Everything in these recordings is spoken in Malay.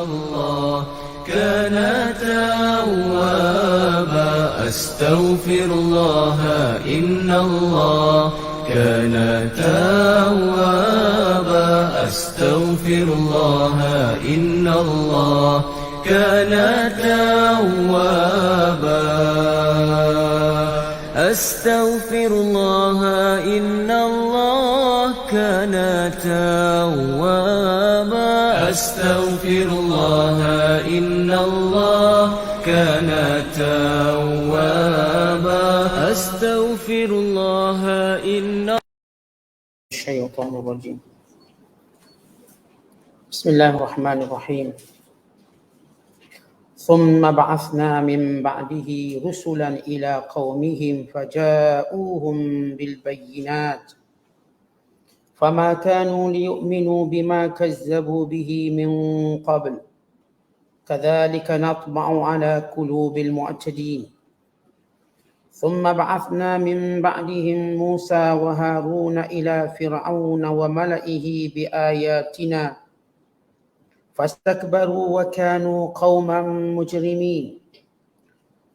الله كان توابا أستغفر الله إن الله كان توابا أستغفر الله إن الله كان توابا أستغفر الله إن الله كان توابا أستغفر الله إن الله كان توابا أستغفر الله إن الشيطان الرجيم. بسم الله الرحمن الرحيم. ثم بعثنا من بعده رسلا إلى قومهم فجاءوهم بالبينات فما كانوا ليؤمنوا بما كذبوا به من قبل كذلك نطبع على قلوب المعتدين. ثم بعثنا من بعدهم موسى وهارون إلى فرعون وملئه بآياتنا فاستكبروا وكانوا قوما مجرمين.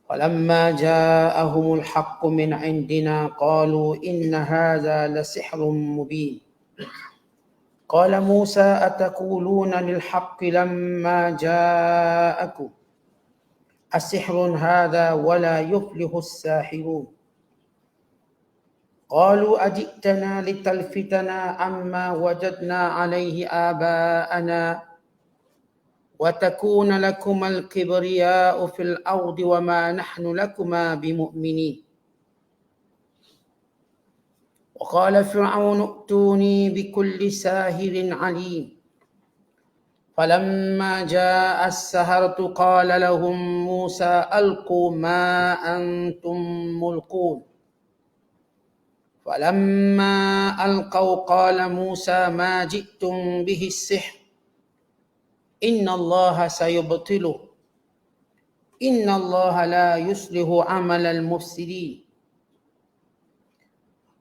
ولما جاءهم الحق من عندنا قالوا إن هذا لسحر مبين. قال موسى أتقولون للحق لما جاءكم السحر هذا ولا يفلح الساحرون. قالوا أجئتنا لتلفتنا عما وجدنا عليه آباءنا وتكون لكما الكبرياء في الأرض وما نحن لكما بمؤمنين. وقال فرعون ائتوني بكل ساحر عليم. فلما جاء السحرة قال لهم موسى ألقوا ما أنتم ملقون. فلما ألقوا قال موسى ما جئتم به السحر إن الله سيبطله إن الله لا يصلح عمل المفسدين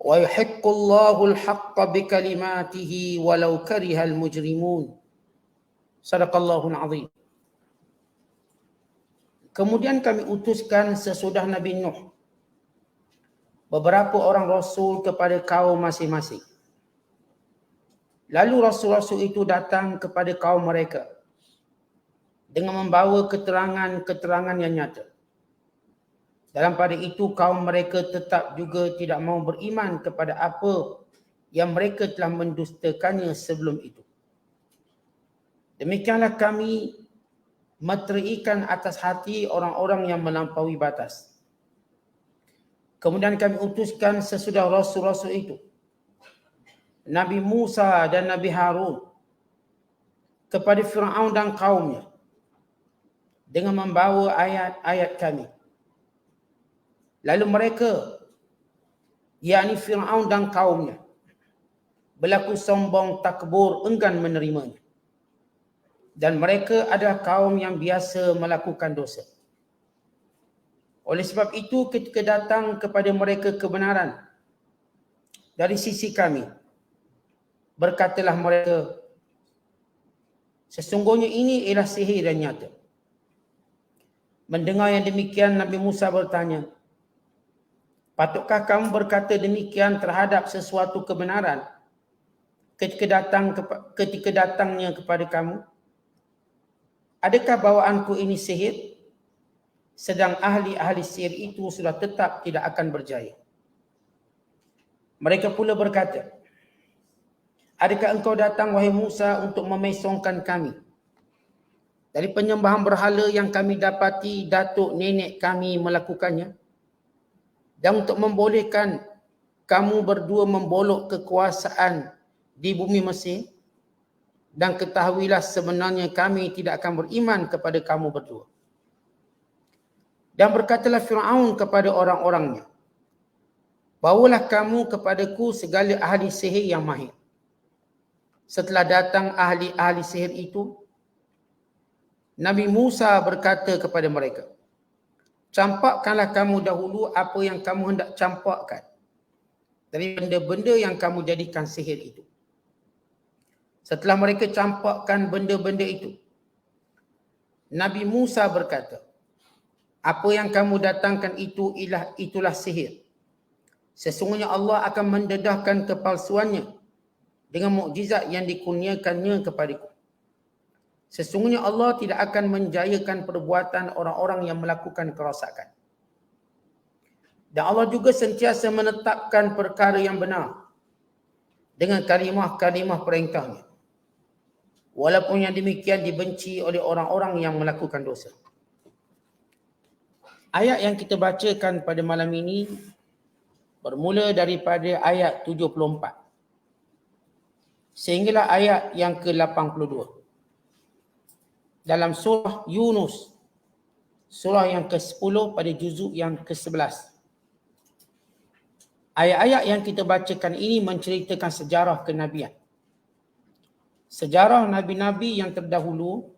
ويحق الله الحق بكلماته ولو كره المجرمون. Sadaqallahul azim. Kemudian kami utuskan sesudah Nabi Nuh beberapa orang rasul kepada kaum masing-masing. Lalu rasul-rasul itu datang kepada kaum mereka dengan membawa keterangan-keterangan yang nyata. Dalam pada itu kaum mereka tetap juga tidak mahu beriman kepada apa yang mereka telah mendustakannya sebelum itu. Demikianlah kami meterikan atas hati orang-orang yang melampaui batas. Kemudian kami utuskan sesudah rasul-rasul itu Nabi Musa dan Nabi Harun kepada Fir'aun dan kaumnya dengan membawa ayat-ayat kami. Lalu mereka, yakni Fir'aun dan kaumnya, berlaku sombong, takbur, enggan menerimanya. Dan mereka adalah kaum yang biasa melakukan dosa. Oleh sebab itu ketika datang kepada mereka kebenaran dari sisi kami, berkatalah mereka, sesungguhnya ini ialah sihir dan nyata. Mendengar yang demikian, Nabi Musa bertanya, patutkah kamu berkata demikian terhadap sesuatu kebenaran ketika datangnya kepada kamu? Adakah bawaanku ini sihir? Sedang ahli-ahli sihir itu sudah tetap tidak akan berjaya. Mereka pula berkata, adakah engkau datang wahai Musa untuk memesongkan kami dari penyembahan berhala yang kami dapati datuk nenek kami melakukannya, dan untuk membolehkan kamu berdua membolok kekuasaan di bumi Mesir? Dan ketahuilah sebenarnya kami tidak akan beriman kepada kamu berdua. Dan berkatalah Fir'aun kepada orang-orangnya, bawalah kamu kepadaku segala ahli sihir yang mahir. Setelah datang ahli-ahli sihir itu, Nabi Musa berkata kepada mereka, campakkanlah kamu dahulu apa yang kamu hendak campakkan dari benda-benda yang kamu jadikan sihir itu. Setelah mereka campakkan benda-benda itu, Nabi Musa berkata, apa yang kamu datangkan itulah sihir. Sesungguhnya Allah akan mendedahkan kepalsuannya dengan mukjizat yang dikurniakannya kepadaku. Sesungguhnya Allah tidak akan menjayakan perbuatan orang-orang yang melakukan kerosakan. Dan Allah juga sentiasa menetapkan perkara yang benar dengan kalimah-kalimah perintahnya. Walaupun yang demikian dibenci oleh orang-orang yang melakukan dosa. Ayat yang kita bacakan pada malam ini bermula daripada ayat 74 sehinggalah ayat yang ke-82 dalam surah Yunus, surah yang ke-10 pada juzuk yang ke-11. Ayat-ayat yang kita bacakan ini menceritakan sejarah kenabian. Sejarah nabi-nabi yang terdahulu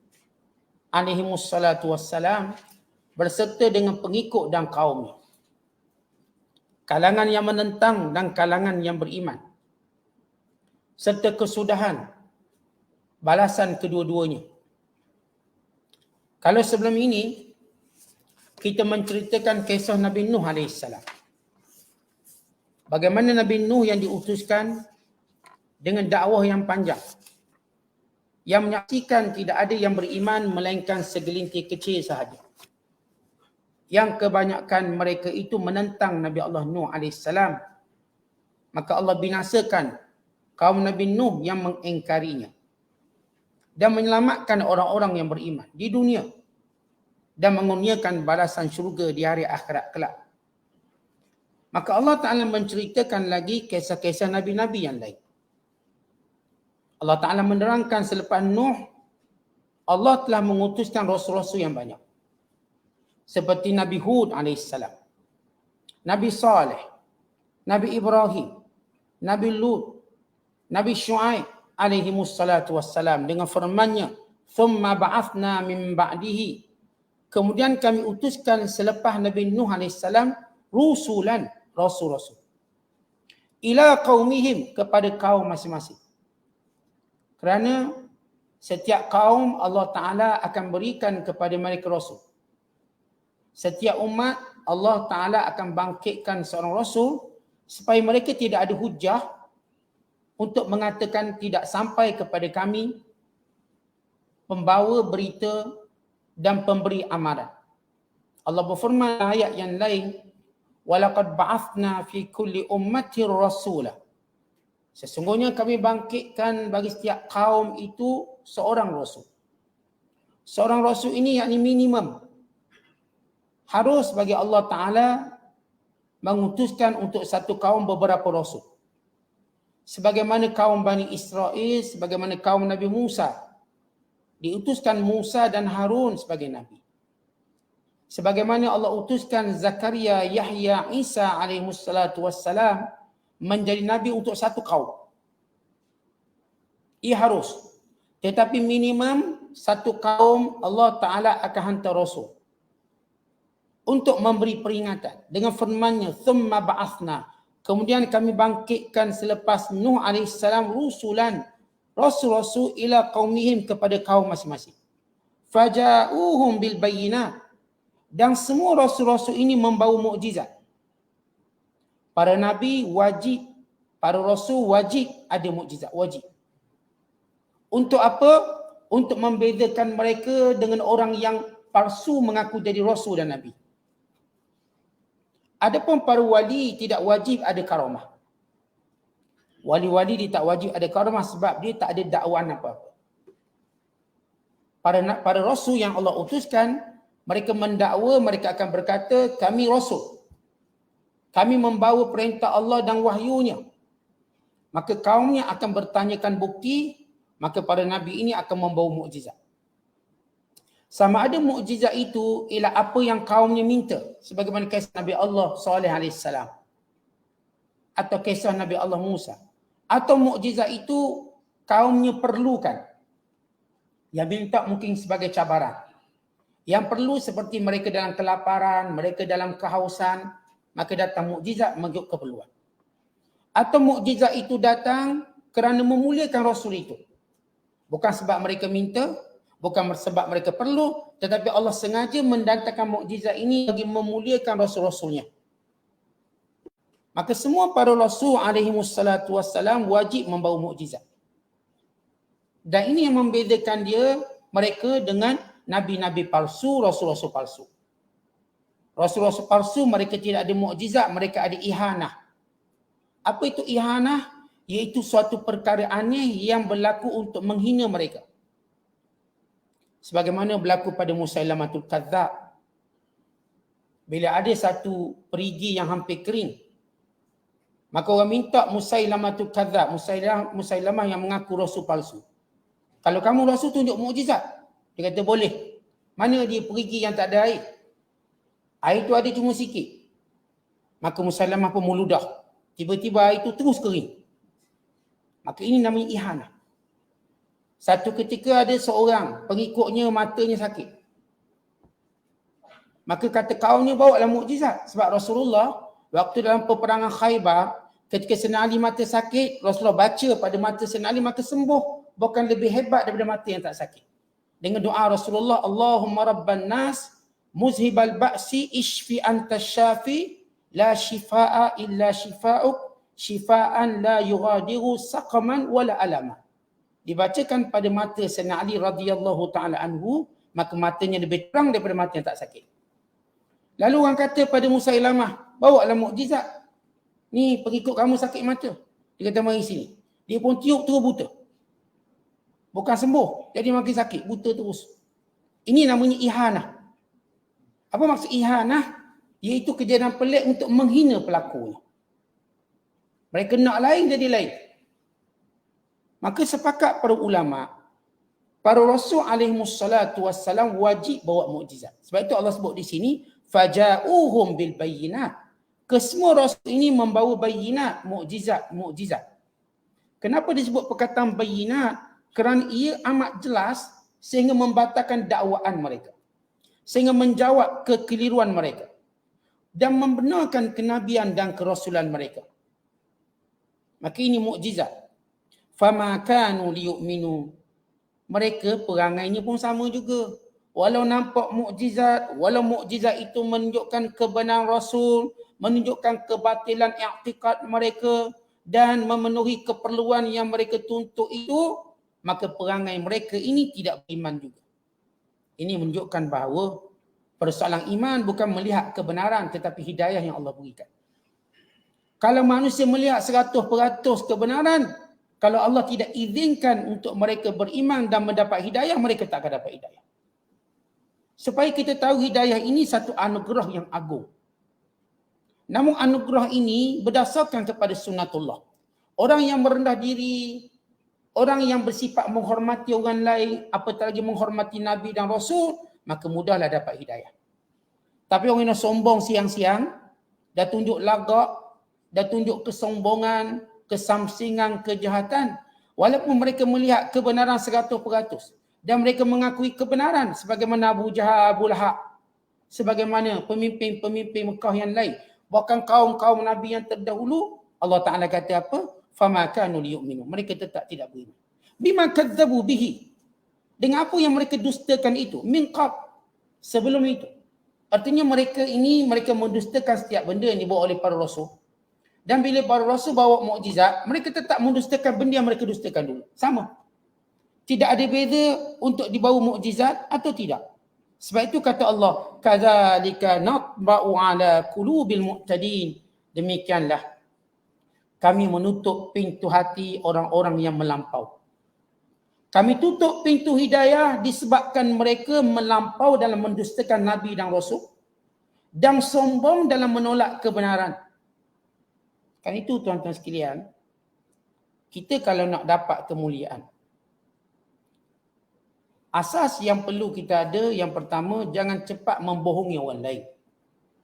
alaihimussalatu wassalam berserta dengan pengikut dan kaumnya. Kalangan yang menentang dan kalangan yang beriman. Serta kesudahan balasan kedua-duanya. Kalau sebelum ini kita menceritakan kisah Nabi Nuh AS. Bagaimana Nabi Nuh yang diutuskan dengan dakwah yang panjang. Yang menyaksikan tidak ada yang beriman melainkan segelintir kecil sahaja. Yang kebanyakan mereka itu menentang Nabi Allah Nuh AS. Maka Allah binasakan kaum Nabi Nuh yang mengingkarinya. Dan menyelamatkan orang-orang yang beriman di dunia. Dan mengurniakan balasan syurga di hari akhirat kelak. Maka Allah Ta'ala menceritakan lagi kisah-kisah Nabi-Nabi yang lain. Allah Ta'ala menerangkan selepas Nuh, Allah telah mengutuskan rasul-rasul yang banyak. Seperti Nabi Hud AS, Nabi Saleh, Nabi Ibrahim, Nabi Lut, Nabi Shu'aib alaihimussalatu wassalam dengan firman-Nya, "Thumma ba'athna min ba'dihi." Kemudian kami utuskan selepas Nabi Nuh AS rusulan, rasul-rasul. Ila qaumihim, kepada kaum masing-masing. Kerana setiap kaum Allah Ta'ala akan berikan kepada mereka rasul. Setiap umat Allah Ta'ala akan bangkitkan seorang rasul supaya mereka tidak ada hujah untuk mengatakan tidak sampai kepada kami pembawa berita dan pemberi amaran. Allah berfirman ayat yang lain, "Walaqad ba'athna fi kulli ummatin rasula." Sesungguhnya kami bangkitkan bagi setiap kaum itu seorang rasul. Seorang rasul ini yakni minimum harus bagi Allah Ta'ala mengutuskan untuk satu kaum beberapa rasul. Sebagaimana kaum Bani Israel, sebagaimana kaum Nabi Musa. Diutuskan Musa dan Harun sebagai Nabi. Sebagaimana Allah utuskan Zakaria, Yahya, Isa alaihissalatu wassalam menjadi Nabi untuk satu kaum. Ia harus. Tetapi minimum satu kaum Allah Ta'ala akan hantar rasul. Untuk memberi peringatan dengan firman-Nya, "Thumma ba'athna." Kemudian kami bangkitkan selepas Nuh AS rusulan, rasul-rasul ila qaumihim, kepada kaum masing-masing. Faja'uhum bil bayyinat. Dan semua rasul-rasul ini membawa mukjizat. Para nabi wajib, para rasul wajib ada mukjizat, wajib. Untuk apa? Untuk membezakan mereka dengan orang yang palsu mengaku jadi rasul dan nabi. Adapun para wali tidak wajib ada karamah. Wali-wali dia tak wajib ada karamah sebab dia tak ada dakwaan apa-apa. Para rasul yang Allah utuskan, mereka mendakwa, mereka akan berkata, kami rasul. Kami membawa perintah Allah dan wahyunya. Maka kaumnya akan bertanyakan bukti, maka para nabi ini akan membawa mukjizat. Sama ada mukjizat itu ialah apa yang kaumnya minta. Sebagaimana kisah Nabi Allah Saleh AS. Atau kisah Nabi Allah Musa. Atau mukjizat itu kaumnya perlukan. Yang minta mungkin sebagai cabaran. Yang perlu seperti mereka dalam kelaparan, mereka dalam kehausan, maka datang mukjizat mengikut keperluan. Atau mukjizat itu datang kerana memuliakan Rasul itu. Bukan sebab mereka minta, Bukan sebab mereka perlu, tetapi Allah sengaja mendatangkan mukjizat ini bagi memuliakan rasul-rasulnya. Maka semua para rasul alaihi wassalatu wassalam wajib membawa mukjizat. Dan ini yang membezakan mereka dengan nabi-nabi palsu, rasul-rasul palsu. Rasul-rasul palsu mereka tidak ada mukjizat, mereka ada ihanah. Apa itu ihanah? Iaitu suatu perkara aneh yang berlaku untuk menghina mereka. Sebagaimana berlaku pada Musailamatul Kadzdzab. Bila ada satu perigi yang hampir kering, maka orang minta Musailamatul Kadzdzab, Musailamah yang mengaku rasul palsu. Kalau kamu rasul, tunjuk mukjizat. Dia kata boleh. Mana dia perigi yang tak ada air? Air tu ada cuma sikit. Maka Musailamah pun meludah. Tiba-tiba air tu terus kering. Maka ini namanya ihanah. Satu ketika ada seorang pengikutnya matanya sakit. Maka kata kaumnya bawalah mukjizat. Sebab Rasulullah waktu dalam peperangan Khaybar, ketika Sayyidina Ali mata sakit, Rasulullah baca pada mata Sayyidina Ali maka sembuh. Bukan lebih hebat daripada mata yang tak sakit. Dengan doa Rasulullah, Allahumma rabban nas, muzhibal ba'si, ishfi anta syafi, la shifaa illa shifa'uk, shifaan la yughadiru saqaman wala alama. Dibacakan pada mata Sayyidina Ali radhiyallahu taala anhu, maka matanya lebih terang daripada mata yang tak sakit. Lalu orang kata pada Musailamah, bawalah mukjizat. Ni pengikut kamu sakit mata. Dia kata mari sini. Dia pun tiup terus buta. Bukan sembuh, jadi makin sakit, buta terus. Ini namanya ihanah. Apa maksud ihanah? Iaitu kejadian pelik untuk menghina pelakunya. Mereka nak lain jadi lain. Maka sepakat para ulama, para rasul alaihi wassalatu wassalam wajib bawa mukjizat. Sebab itu Allah sebut di sini, faja'uhum bil bayyinat. Kesemua rasul ini membawa bayyinat, mukjizat. Kenapa disebut perkataan bayyinat? Kerana ia amat jelas sehingga membatalkan dakwaan mereka. Sehingga menjawab kekeliruan mereka. Dan membenarkan kenabian dan kerasulan mereka. Maka ini mukjizat. Fama kanu liyu'minu. Mereka perangainya pun sama juga. Walau nampak mukjizat, walau mukjizat itu menunjukkan kebenaran Rasul, menunjukkan kebatilan i'tiqad mereka dan memenuhi keperluan yang mereka tuntut itu, maka perangai mereka ini tidak beriman juga. Ini menunjukkan bahawa persoalan iman bukan melihat kebenaran tetapi hidayah yang Allah berikan. Kalau manusia melihat 100% kebenaran, kalau Allah tidak izinkan untuk mereka beriman dan mendapat hidayah, mereka tak akan dapat hidayah. Supaya kita tahu hidayah ini satu anugerah yang agung. Namun anugerah ini berdasarkan kepada sunnatullah. Orang yang merendah diri, orang yang bersifat menghormati orang lain, apatah lagi menghormati Nabi dan Rasul, maka mudahlah dapat hidayah. Tapi orang yang sombong siang-siang, dah tunjuk lagak, dah tunjuk kesombongan, kesamsingan, kejahatan, walaupun mereka melihat kebenaran 100% dan mereka mengakui kebenaran sebagaimana Abu Jahal, Abu Lahab, sebagaimana pemimpin-pemimpin Mekah yang lain, bahkan kaum-kaum Nabi yang terdahulu, Allah Ta'ala kata apa? Fama kanu liyu'minu. Mereka tetap tidak beriman. Bima kadzabu bihi. Dengan apa yang mereka dustakan itu? Min qab. Sebelum itu. Artinya mereka mendustakan setiap benda yang dibawa oleh para rasul. Dan bila para rasul bawa mukjizat, mereka tetap mendustakan benda yang mereka dustakan dulu. Sama. Tidak ada beza untuk dibawa mukjizat atau tidak. Sebab itu kata Allah, kadzalika natba'u ala qulubil mu'tadin. Demikianlah kami menutup pintu hati orang-orang yang melampau. Kami tutup pintu hidayah disebabkan mereka melampau dalam mendustakan Nabi dan Rasul dan sombong dalam menolak kebenaran. Kan itu tuan-tuan sekalian, kita kalau nak dapat kemuliaan, asas yang perlu kita ada, yang pertama, jangan cepat membohongi orang lain.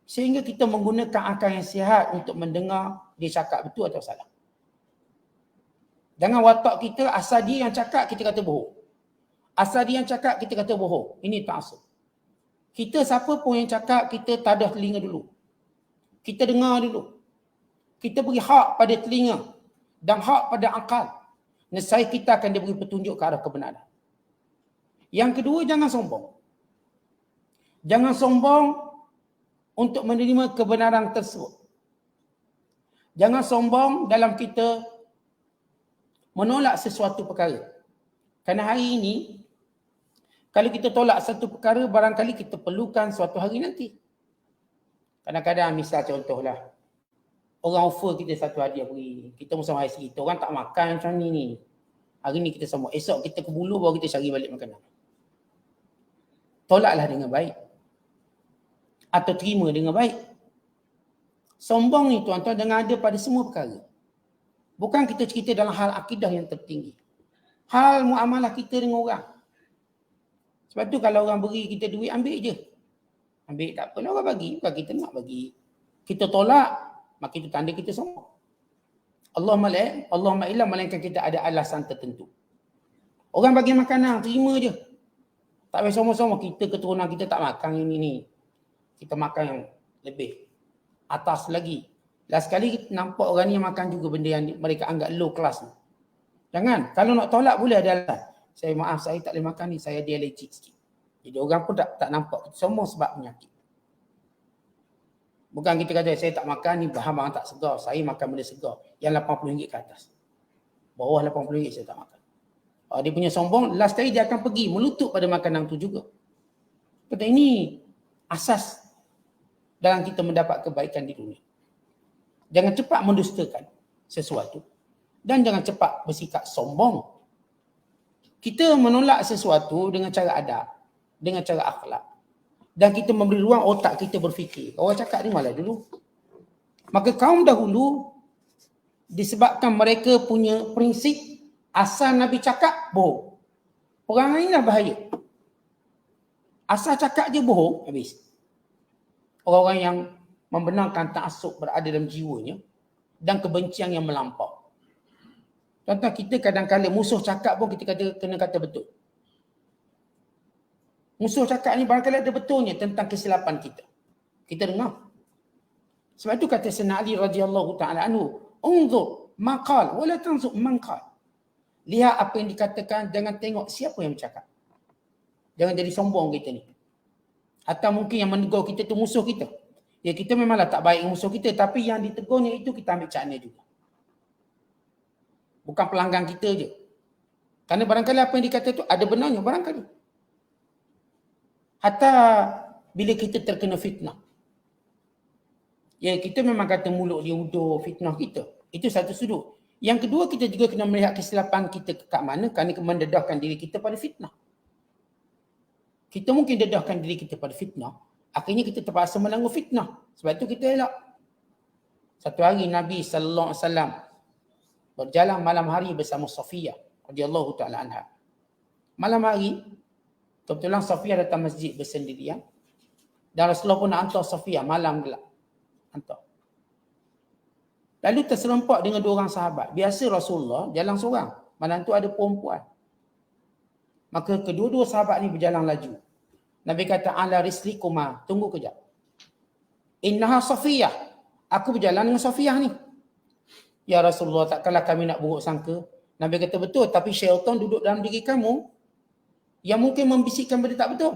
Sehingga kita menggunakan akal yang sihat untuk mendengar dia cakap betul atau salah. Jangan watak kita, asal dia yang cakap, kita kata bohong. Asal dia yang cakap, kita kata bohong. Ini ta'assub. Kita siapa pun yang cakap, kita tadah telinga dulu. Kita dengar dulu. Kita beri hak pada telinga dan hak pada akal. Nescaya kita akan diberi petunjuk ke arah kebenaran. Yang kedua, jangan sombong. Jangan sombong untuk menerima kebenaran tersebut. Jangan sombong dalam kita menolak sesuatu perkara. Kerana hari ini, kalau kita tolak satu perkara, barangkali kita perlukan suatu hari nanti. Kadang-kadang misal contohlah, orang offer kita satu hadiah beri. Kita bersama IC kita, orang tak makan macam ni. Hari ni kita sama, esok kita ke Bulu baru kita cari balik makanan. Tolaklah dengan baik. Atau terima dengan baik. Sombong ni tuan-tuan dengan ada pada semua perkara. Bukan kita cerita dalam hal akidah yang tertinggi. Hal muamalah kita dengan orang. Sebab tu kalau orang beri kita duit, ambil je. Ambil tak apa, orang bagi. Bukan kita nak bagi. Kita tolak, maka itu tanda kita sombong. Allahumma illa melainkan kita ada alasan tertentu. Orang bagi makanan, terima je. Tak payah sama-sama kita keturunan kita tak makan yang ini. Kita makan yang lebih atas lagi. Last sekali nampak orang ni makan juga benda yang mereka anggap low class. Jangan. Kalau nak tolak boleh ada alasan. Saya maaf, saya tak boleh makan ni, saya ada allergic sikit. Jadi orang pun tak nampak. Semua sebab penyakit. Bukan kita kata saya tak makan ni bahan-bahan tak segar. Saya makan benda segar. Yang RM80 ke atas. Bawah RM80 saya tak makan. Dia punya sombong, last kali dia akan pergi melutut pada makanan tu juga. Kata ini asas dalam kita mendapat kebaikan di dunia. Jangan cepat mendustakan sesuatu. Dan jangan cepat bersikap sombong. Kita menolak sesuatu dengan cara adab. Dengan cara akhlak. Dan kita memberi ruang otak kita berfikir. Orang cakap ni malah dulu. Maka kaum dahulu, disebabkan mereka punya prinsip, asal Nabi cakap, bohong. Orang lain dah bahaya. Asal cakap je bohong, habis. Orang-orang yang membenarkan ta'assub berada dalam jiwanya dan kebencian yang melampau. Contoh kita kadang-kadang musuh cakap pun kita kena kata betul. Musuh cakap ni barangkali ada betulnya tentang kesilapan kita. Kita dengar. Sebab itu kata Sayyidina Ali radhiyallahu ta'ala anhu, unzur maqal wala tanzur man qal. Lihat apa yang dikatakan, jangan tengok siapa yang bercakap. Jangan jadi sombong kita ni. Atau mungkin yang menegur kita tu musuh kita. Ya kita memanglah tak baik musuh kita, tapi yang ditegurnya itu kita ambil cakna juga. Bukan pelanggan kita je. Kerana barangkali apa yang dikata tu ada benarnya, barangkali. Hatta bila kita terkena fitnah. Ya kita memang kata mulut dia udur fitnah kita. Itu satu sudut. Yang kedua kita juga kena melihat kesilapan kita kat mana kerana mendedahkan diri kita pada fitnah. Kita mungkin dedahkan diri kita pada fitnah. Akhirnya kita terpaksa menanggung fitnah. Sebab itu kita elak. Satu hari Nabi SAW berjalan malam hari bersama Safiyah radhiyallahu ta'ala anha. Malam hari, kebetulan Safiyah datang masjid bersendirian. Dan Rasulullah pun nak hantar Safiyah malam gelap. Hantar. Lalu terserempak dengan dua orang sahabat. Biasa Rasulullah jalan seorang. Malam tu ada perempuan. Maka kedua-dua sahabat ni berjalan laju. Nabi kata, ala rislikuma, tunggu kejap. Innaha Safiyah. Aku berjalan dengan Safiyah ni. Ya Rasulullah, takkanlah kami nak buruk sangka. Nabi kata, betul. Tapi syaitan duduk dalam diri kamu yang mungkin membisikkan benda tak betul.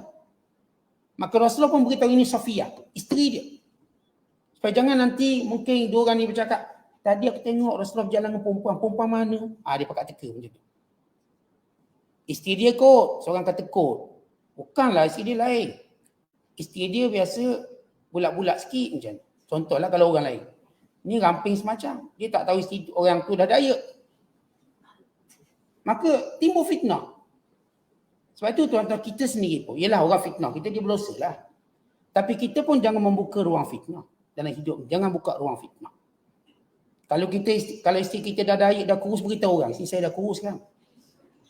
Maka Rasulullah pun beritahu ini Safiyah, isteri dia. Supaya jangan nanti mungkin dua orang ni bercakap, tadi aku tengok Rasulullah berjalan dengan perempuan. Perempuan mana? Dia pakat teka macam tu. Isteri dia kot. Seorang kata kot. Bukanlah isteri dia lain. Isteri dia biasa bulat-bulat sikit macam tu. Contohlah kalau orang lain. Ni ramping semacam. Dia tak tahu isteri orang tu dah daya. Maka timbul fitnah. Sebab itu tuan-tuan kita sendiri pun. Yelah orang fitnah. Kita dia berdosa lah. Tapi kita pun jangan membuka ruang fitnah. Dalam hidup. Jangan buka ruang fitnah. Kalau isteri kita dah daya, dah kurus, beritahu orang. Isteri saya dah kurus kan.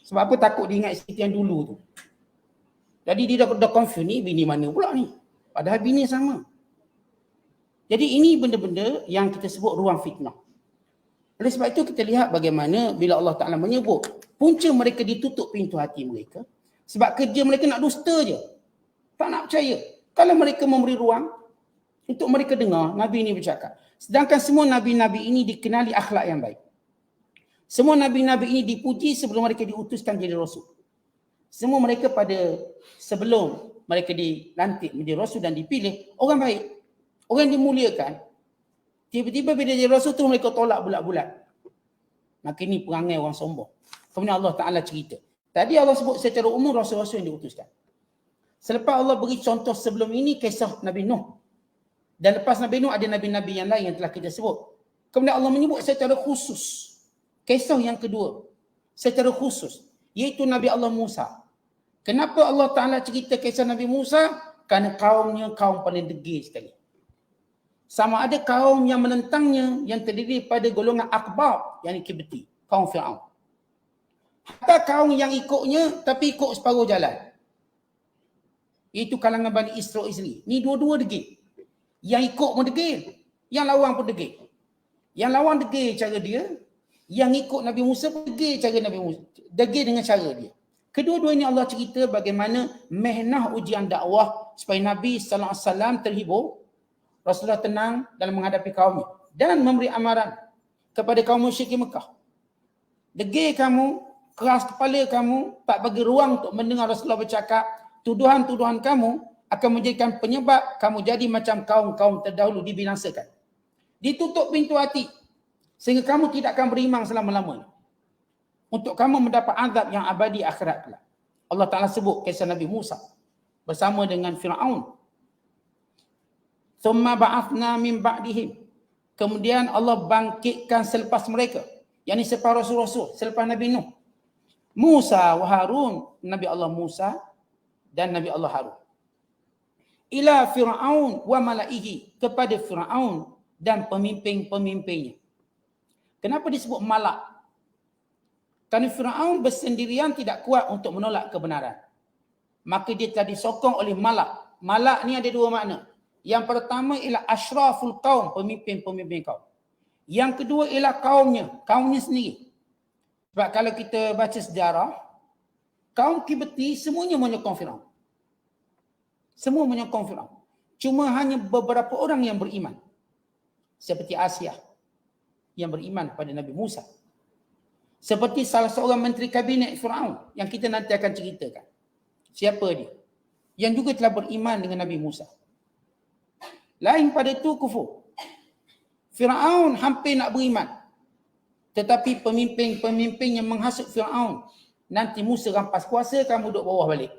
Sebab apa takut dia ingat isteri yang dulu tu. Jadi dia dah confuse ni, bini mana pula ni. Padahal bini sama. Jadi ini benda-benda yang kita sebut ruang fitnah. Oleh sebab itu kita lihat bagaimana bila Allah Ta'ala menyebut punca mereka ditutup pintu hati mereka. Sebab kerja mereka nak dusta je. Tak nak percaya. Kalau mereka memberi ruang untuk mereka dengar Nabi ini bercakap. Sedangkan semua Nabi-Nabi ini dikenali akhlak yang baik. Semua Nabi-Nabi ini dipuji sebelum mereka diutuskan jadi Rasul. Semua mereka pada sebelum mereka dilantik menjadi rasul dan dipilih, orang baik, orang dimuliakan. Tiba-tiba bila jadi rasul tu mereka tolak bulat-bulat. Maka ini perangai orang sombong. Kemudian Allah Ta'ala cerita. Tadi Allah sebut secara umum rasul-rasul yang diutuskan. Selepas Allah beri contoh sebelum ini kisah Nabi Nuh. Dan lepas Nabi Nuh ada nabi-nabi yang lain yang telah kita sebut. Kemudian Allah menyebut secara khusus kisah yang kedua secara khusus, iaitu Nabi Allah Musa. Kenapa Allah Ta'ala cerita kisah Nabi Musa? Kerana kaumnya kaum paling degil sekali. Sama ada kaum yang menentangnya yang terdiri pada golongan akbar, yang Kibti, kaum Fir'aun. Hatta kaum yang ikutnya tapi ikut separuh jalan, iaitu kalangan Bani Israel. Ni dua-dua degil. Yang ikut pun degil, yang lawan pun degil. Yang lawan degil cara dia, yang ikut Nabi Musa pun degil cara Nabi Musa. Degil dengan cara dia. Kedua-dua ini Allah cerita bagaimana mehnah ujian dakwah supaya Nabi sallallahu alaihi wasallam terhibur, Rasulullah tenang dalam menghadapi kaumnya dan memberi amaran kepada kaum musyrikin Mekah. Degil kamu, keras kepala kamu, tak bagi ruang untuk mendengar Rasulullah bercakap, tuduhan-tuduhan kamu akan menjadikan penyebab kamu jadi macam kaum-kaum terdahulu dibinasakan. Ditutup pintu hati sehingga kamu tidak akan beriman selama-lamanya. Untuk kamu mendapat azab yang abadi akhirat kelak. Allah Ta'ala sebut kisah Nabi Musa bersama dengan Fir'aun. Thumma ba'athna min ba'dihim. Kemudian Allah bangkitkan selepas mereka. Yang ini selepas Rasul-Rasul, selepas Nabi Nuh. Musa wa Harun, Nabi Allah Musa dan Nabi Allah Harun. Ila Fir'aun wa mala'ihi, kepada Fir'aun dan pemimpin-pemimpinnya. Kenapa disebut malak? Kerana Fir'aun bersendirian tidak kuat untuk menolak kebenaran. Maka dia telah disokong oleh malak. Malak ni ada dua makna. Yang pertama ialah ashraful qaum, pemimpin-pemimpin kaum. Yang kedua ialah kaumnya sendiri. Sebab kalau kita baca sejarah, kaum Kibti semuanya menyokong Fir'aun. Semua menyokong Fir'aun. Cuma hanya beberapa orang yang beriman. Seperti Asia yang beriman pada Nabi Musa. Seperti salah seorang menteri kabinet Fir'aun yang kita nanti akan ceritakan. Siapa dia? Yang juga telah beriman dengan Nabi Musa. Lain pada itu kufur. Fir'aun hampir nak beriman. Tetapi pemimpin-pemimpin yang menghasut Fir'aun, nanti Musa rampas kuasa, kamu duduk bawah balik.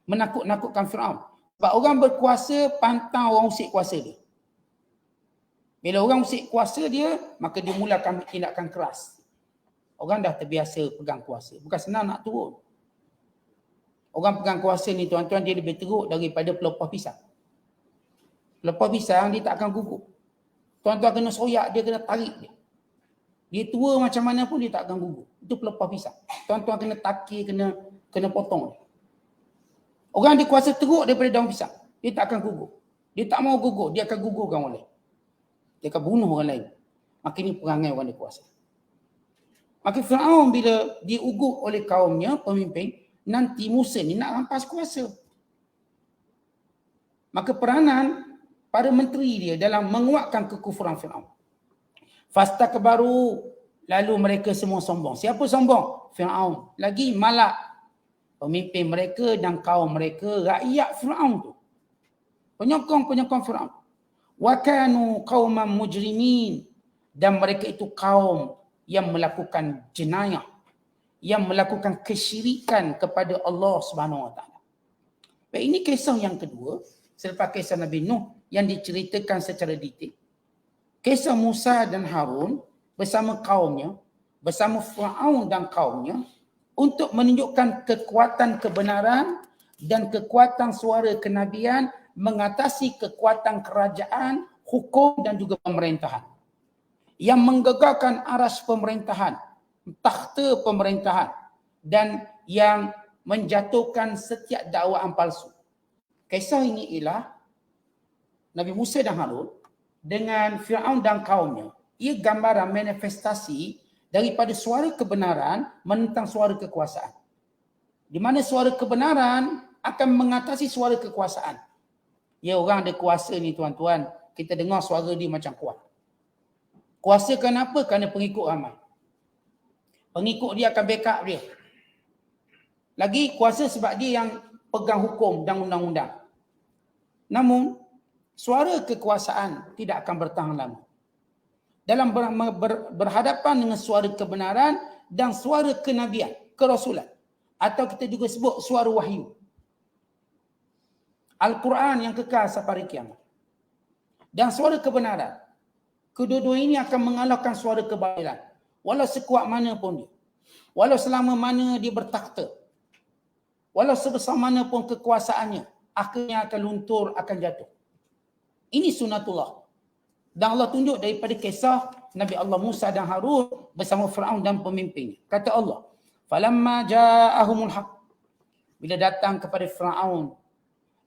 Menakut-nakutkan Fir'aun. Sebab orang berkuasa pantang orang usik kuasa dia. Bila orang usik kuasa dia, maka dia mulakan tindakan keras. Orang dah terbiasa pegang kuasa. Bukan senang nak turun. Orang pegang kuasa ni tuan-tuan, dia lebih teruk daripada pelepah pisang. Pelepah pisang dia tak akan gugup. Tuan-tuan kena soyak dia, kena tarik dia. Dia tua macam mana pun dia tak akan gugup. Itu pelepah pisang. Tuan-tuan kena takir, kena potong dia. Orang dia kuasa teruk daripada daun pisang. Dia tak akan gugup. Dia tak mau gugup, dia akan gugurkan orang lain. Dia akan bunuh orang lain. Maka ini perangai orang dia kuasa. Maka Fir'aun bila diugut oleh kaumnya, pemimpin, nanti Musa ni nak rampas kuasa. Maka peranan para menteri dia dalam menguatkan kekufuran Fir'aun. Fastakbaru, lalu mereka semua sombong. Siapa sombong? Fir'aun. Lagi malak. Pemimpin mereka dan kaum mereka, rakyat Fir'aun tu. Penyokong-penyokong Fir'aun. Wa kanu qauman mujrimin, dan mereka itu kaum yang melakukan jenayah, yang melakukan kesyirikan kepada Allah Subhanahu Wa Taala. Baik, ini kisah yang kedua selepas kisah Nabi Nuh yang diceritakan secara detail. Kisah Musa dan Harun bersama kaumnya, bersama Fir'aun dan kaumnya, untuk menunjukkan kekuatan kebenaran dan kekuatan suara kenabian mengatasi kekuatan kerajaan, hukum dan juga pemerintahan. Yang menggegarkan aras pemerintahan, takhta pemerintahan, dan yang menjatuhkan setiap dakwaan palsu. Kisah ini ialah Nabi Musa dan Harun dengan Fir'aun dan kaumnya. Ia gambaran manifestasi daripada suara kebenaran menentang suara kekuasaan. Di mana suara kebenaran akan mengatasi suara kekuasaan. Ya, orang ada kuasa ni tuan-tuan, kita dengar suara dia macam kuat. Kuasa kenapa? Kerana pengikut ramai. Pengikut dia akan backup dia. Lagi kuasa sebab dia yang pegang hukum dan undang-undang. Namun, suara kekuasaan tidak akan bertahan lama. Dalam berhadapan dengan suara kebenaran dan suara kenabian, kerasulan. Atau kita juga sebut suara wahyu. Al-Quran yang kekal sampai hari kiamat. Dan suara kebenaran. Kedua-dua ini akan mengalahkan suara kebatilan. Walau sekuat mana pun dia. Walau selama mana dia bertakhta. Walau sebesar mana pun kekuasaannya. Akhirnya akan luntur, akan jatuh. Ini sunnatullah. Dan Allah tunjuk daripada kisah Nabi Allah Musa dan Harun bersama Firaun dan pemimpinnya. Kata Allah, "Falamma ja'ahumul haq." Bila datang kepada Firaun,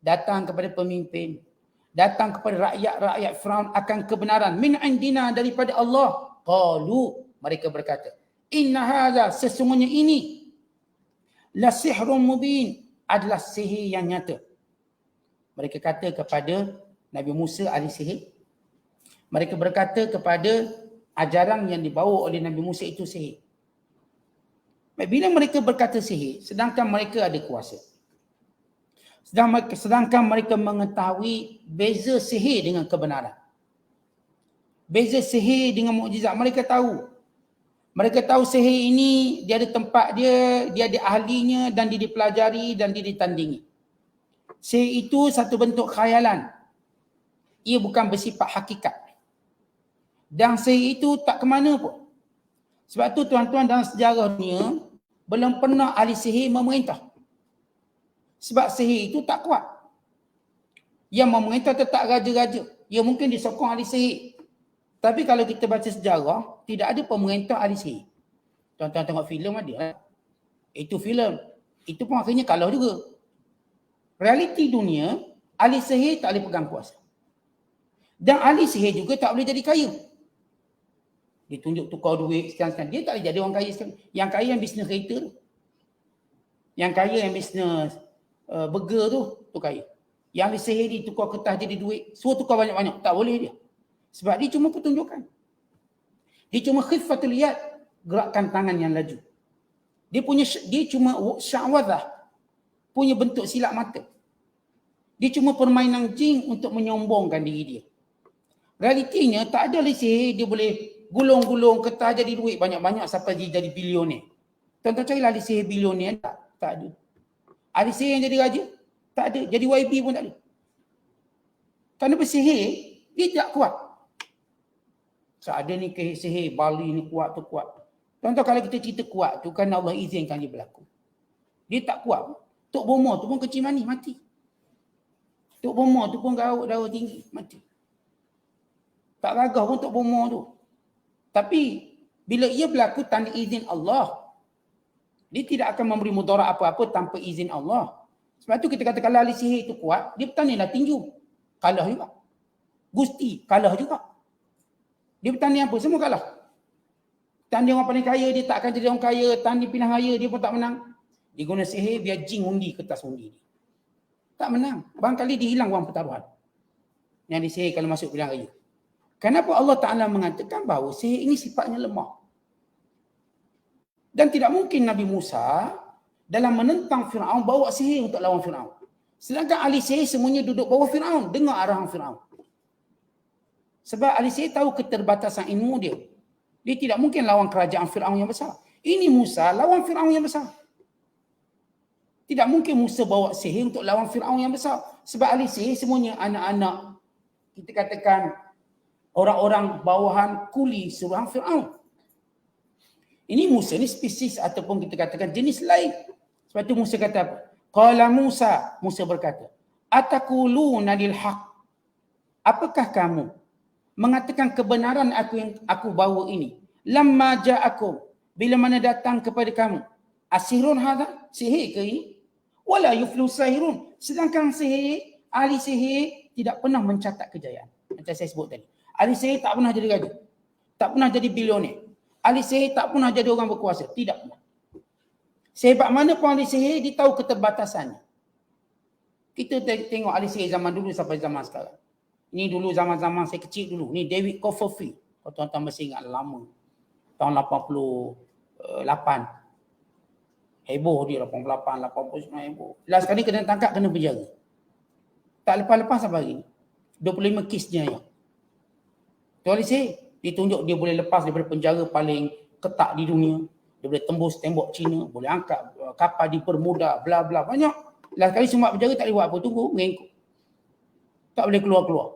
datang kepada pemimpin, datang kepada rakyat-rakyat Firaun akan kebenaran min indina daripada Allah. Qalu, mereka berkata, "Inna hadza, sesungguhnya ini la sihrun mubin, adalah sihir yang nyata." Mereka kata kepada Nabi Musa ahli sihir. Mereka berkata kepada ajaran yang dibawa oleh Nabi Musa itu sihir. Bila mereka berkata sihir, sedangkan mereka ada kuasa. Sedangkan mereka mengetahui beza sihir dengan kebenaran. Beza sihir dengan mukjizat. Mereka tahu. Mereka tahu sihir ini, dia ada tempat dia ada ahlinya dan dia dipelajari dan dia ditandingi. Sihir itu satu bentuk khayalan. Ia bukan bersifat hakikat. Dan sihir itu tak ke mana pun. Sebab tu tuan-tuan, dalam sejarah dunia, belum pernah ahli sihir memerintah. Sebab sihir itu tak kuat. Yang memerintah tetap raja-raja. Ya mungkin disokong ahli sihir. Tapi kalau kita baca sejarah, tidak ada pemerintah ahli sihir. Tuan-tuan tengok filem ada. Itu filem. Itu pun akhirnya kalah juga. Realiti dunia, ahli sihir tak boleh pegang kuasa. Dan ahli sihir juga tak boleh jadi kaya. Dia tunjuk tukar duit sekian-sekian. Dia tak boleh jadi orang kaya sekian. Yang kaya yang bisnes kereta tu. Yang kaya yang bisnes burger tu kaya. Yang ahli sihir dia tukar kertas jadi duit. Suruh tukar banyak-banyak. Tak boleh dia. Sebab dia cuma pertunjukan. Dia cuma khifatul yad. Gerakan tangan yang laju. Dia cuma sya'wadah. Punya bentuk silap mata. Dia cuma permainan jin untuk menyombongkan diri dia. Realitinya tak ada ahli sihir dia boleh gulung-gulung kertas jadi duit banyak-banyak sampai dia jadi bilioner. Tuan-tuan carilah ahli sihir bilioner. Tak ada. Ahli sihir yang jadi raja? Tak ada. Jadi YB pun tak ada. Kerana bersihir, dia tidak kuat. So ada ni sihir, Bali ni kuat tu kuat. Tuan-tuan kalau kita cerita kuat tu kan Allah izinkan dia berlaku. Dia tak kuat. Tok Bomo tu pun kecil manis, mati. Tok Bomo tu pun gaut darah tinggi, mati. Tak gagah pun Tok Bomo tu. Tapi bila ia berlaku tanpa izin Allah, dia tidak akan memberi mudarat apa-apa tanpa izin Allah. Sebab tu kita kata kalau ahli sihir itu kuat, dia bertandinglah tinju. Kalah juga. Gusti, kalah juga. Dia bertanding apa? Semua kalah. Tanding orang paling kaya, dia tak akan jadi orang kaya. Tanding pilihan raya, dia pun tak menang. Dia guna sihir, biar jin undi kertas undi dia. Tak menang. Barangkali dia hilang wang pertaruhan. Yang disihir kalau masuk pilihan raya. Kenapa Allah Ta'ala mengatakan bahawa sihir ini sifatnya lemah? Dan tidak mungkin Nabi Musa dalam menentang Firaun bawa sihir untuk lawan Firaun. Sedangkan ahli sihir semuanya duduk bawah Firaun, dengar arahan Firaun. Sebab ahli sihir tahu keterbatasan ilmu dia. Dia tidak mungkin lawan kerajaan Firaun yang besar. Ini Musa lawan Firaun yang besar. Tidak mungkin Musa bawa sihir untuk lawan Firaun yang besar. Sebab ahli sihir semuanya anak-anak, kita katakan orang-orang bawahan kuli suruhan Firaun. Ini Musa ni spesies ataupun kita katakan jenis lain. Sebab tu Musa kata apa? Qala Musa, Musa berkata, "Ataquluna lil haq?" Apakah kamu mengatakan kebenaran yang aku bawa ini? Lamma ja'akum, bila mana datang kepada kamu. Asirun hadha? Sihir ke ini? Wala yuflu sahirun. Sedangkan sihir, ahli sihir tidak pernah mencatat kejayaan. Macam saya sebut tadi. Ahli sihir tak pernah jadi raja. Tak pernah jadi bilioner. Ahli sihir tak pernah jadi orang berkuasa. Tidak pernah. Sehebat mana pun ahli sihir, dia tahu keterbatasannya. Kita tengok ahli sihir zaman dulu sampai zaman sekarang. Ini dulu zaman-zaman saya kecil dulu. Ni David Copperfield. Kalau tuan-tuan masih ingat lama. Tahun 88. Heboh dia 88, 89 heboh. Last kali kena tangkap, kena penjara. Tak lepas-lepas sampai hari ni. 25 kes dia yang. Tu Ali Sihir, ditunjuk dia boleh lepas daripada penjara paling ketat di dunia. Dia boleh tembus tembok Cina, boleh angkat kapal di Bermuda, bla bla, banyak. Last kali semua penjara tak boleh buat apa, tunggu, mengikut. Tak boleh keluar-keluar.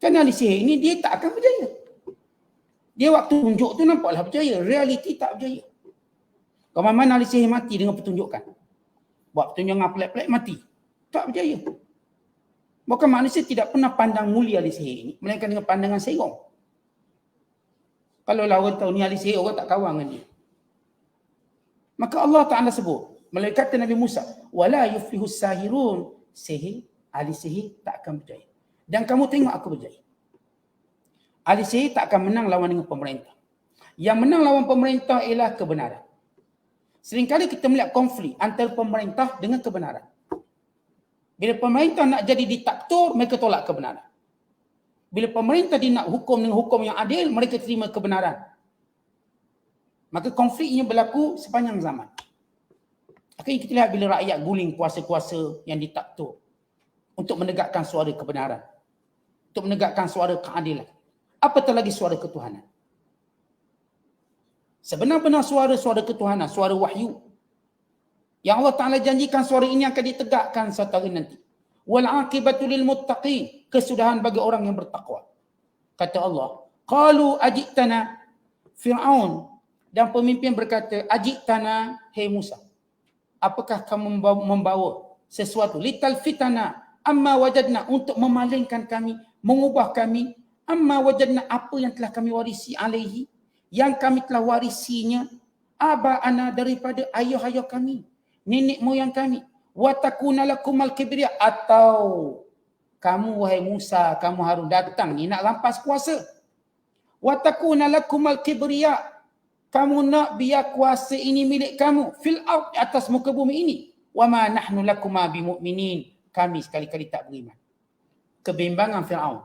Kerana Ali Sihir ini dia tak akan berjaya. Dia waktu tunjuk tu nampaklah berjaya, realiti tak berjaya. Kalau mana Ali Sihir mati dengan pertunjukan. Buat pertunjukan pelik-pelik mati. Tak berjaya. Bukan manusia tidak pernah pandang mulia Ali Sihir ini, melainkan dengan pandangan serong. Kalau lah orang tahu ni Ali Sihir, orang tak kawan dengan dia. Maka Allah Ta'ala sebut, melalui kata Nabi Musa, wala yuflihus sahirun, sihir, ahli sihir tak akan berjaya. Dan kamu tengok aku berjaya. Ahli sihir tak akan menang lawan dengan pemerintah. Yang menang lawan pemerintah ialah kebenaran. Seringkali kita melihat konflik antara pemerintah dengan kebenaran. Bila pemerintah nak jadi diktator, mereka tolak kebenaran. Bila pemerintah dia nak hukum dengan hukum yang adil, mereka terima kebenaran. Maka konfliknya berlaku sepanjang zaman. Akhirnya kita lihat bila rakyat guling kuasa-kuasa yang diktator untuk menegakkan suara kebenaran, untuk menegakkan suara keadilan. Apatah lagi suara ketuhanan. Sebenar-benar suara-suara ketuhanan, suara wahyu. Yang Allah Ta'ala janjikan suara ini akan ditegakkan suatu hari nanti. Wal aqibatu lil muttaqin, kesudahan bagi orang yang bertakwa. Kata Allah, qalu ajitana Fir'aun, dan pemimpin berkata, ajitana hey Musa, apakah kamu membawa sesuatu lital fitana amma wajadna, untuk memalingkan kami, mengubah kami, amma wajadna, apa yang telah kami warisi alaihi, yang kami telah warisinya, aba'ana, daripada ayah-ayah kami, nenek moyang kami, wa takuna lakumal kibriya, atau kamu wahai Musa, kamu harus datang ni nak rampas kuasa. Wa takuna lakumal kibriya, kamu nak biar kuasa ini milik kamu, fil ard, atas muka bumi ini. Wa ma nahnu lakuma bimu'minin, kami sekali-kali tak beriman. Kebimbangan Firaun.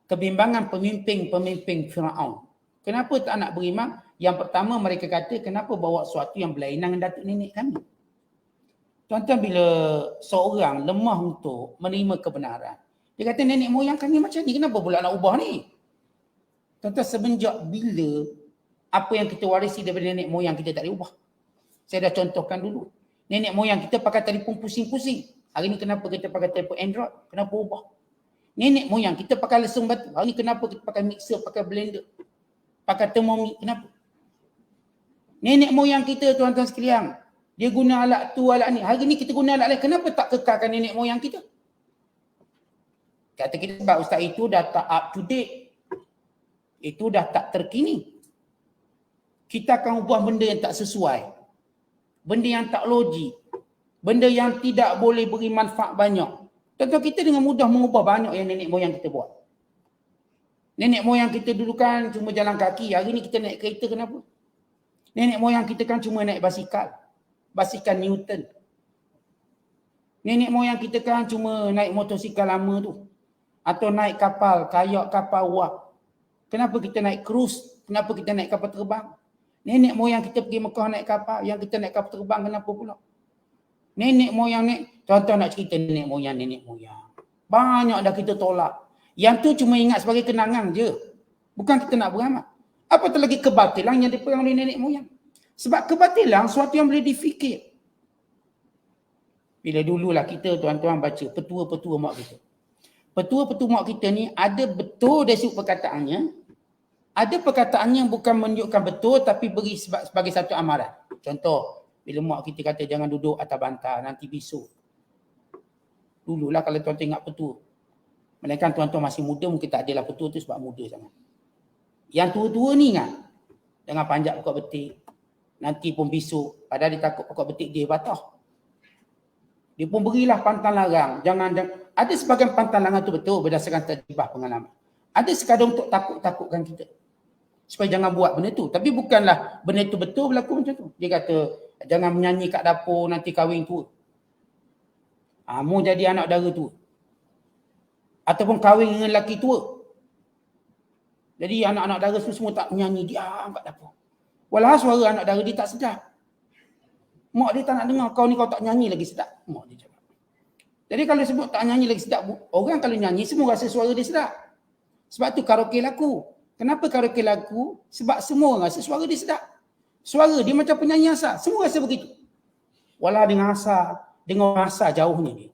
Kebimbangan pemimpin Firaun. Kenapa tak nak beriman? Yang pertama mereka kata, kenapa bawa sesuatu yang berlainan dengan datuk nenek kami? Tuan-tuan, bila seorang lemah untuk menerima kebenaran, dia kata nenek moyang kami macam ni, kenapa pula nak ubah ni? Tuan-tuan, semenjak bila apa yang kita warisi daripada nenek moyang kita tak diubah? Saya dah contohkan dulu. Nenek moyang kita pakai telefon pusing-pusing. Hari ni kenapa kita pakai telefon Android? Kenapa ubah? Nenek moyang kita pakai lesung batu. Hari ni kenapa kita pakai mixer, pakai blender, pakai thermomix? Kenapa? Nenek moyang kita, tuan-tuan sekalian, dia guna alat tu, alat ni. Hari ni kita guna alat lain. Kenapa tak kekalkan nenek moyang kita? Kata kita sebab ustaz itu dah tak up to date. Itu dah tak terkini. Kita akan ubah benda yang tak sesuai. Benda yang tak logik. Benda yang tidak boleh beri manfaat banyak. Tuan-tuan, kita dengan mudah mengubah banyak yang nenek moyang kita buat. Nenek moyang kita dulu kan cuma jalan kaki. Hari ni kita naik kereta, kenapa? Nenek moyang kita kan cuma naik basikal. Basikal Newton. Nenek moyang kita kan cuma naik motosikal lama tu. Atau naik kapal, kayak kapal wap. Kenapa kita naik cruise? Kenapa kita naik kapal terbang? Nenek moyang kita pergi Mekah naik kapal. Yang kita naik kapal terbang, kenapa pula? Nenek moyang naik. Tuan-tuan nak cerita nenek moyang. Banyak dah kita tolak. Yang tu cuma ingat sebagai kenangan je. Bukan kita nak beramal. Apatah lagi kebatilan yang dipegang oleh nenek moyang. Sebab kebatilan sesuatu yang boleh difikir. Bila dululah kita, tuan-tuan, baca petua-petua mak kita. Petua-petua mak kita ni ada betul dari sudut perkataannya. Ada perkataannya yang bukan menunjukkan betul tapi beri sebagai satu amaran. Contoh, bila mak kita kata jangan duduk atas bantal, nanti bisu. Dululah kalau tuan-tuan ingat petua. Melainkan tuan-tuan masih muda, mungkin tak adalah petua tu sebab muda sangat. Yang tua-tua ni ingat, jangan panjat pokok betik. Nanti pun bisu. Padahal dia takut pokok betik dia patah. Dia pun berilah pantang larang. Jangan. Ada sebagian pantang larang tu betul berdasarkan tajribah pengalaman. Ada sekadar untuk takut-takutkan kita. Supaya jangan buat benda tu. Tapi bukanlah benda tu betul berlaku macam tu. Dia kata, jangan menyanyi kat dapur, nanti kahwin tua. Mu jadi anak dara tua. Ataupun kahwin dengan lelaki tua. Jadi anak-anak dara semua tak menyanyi, diam kat dapur. Walau suara anak dara dia tak sedap. Mak dia tak nak dengar, kau ni kau tak nyanyi lagi sedap. Mak dia cakap. Jadi kalau sebut tak nyanyi lagi sedap, orang kalau nyanyi semua rasa suara dia sedap. Sebab tu karaoke laku. Kenapa karaoke laku? Sebab semua orang rasa suara dia sedap. Suara dia macam penyanyi asal. Semua rasa begitu. Walau dengan asal, dengan asal jauhnya dia.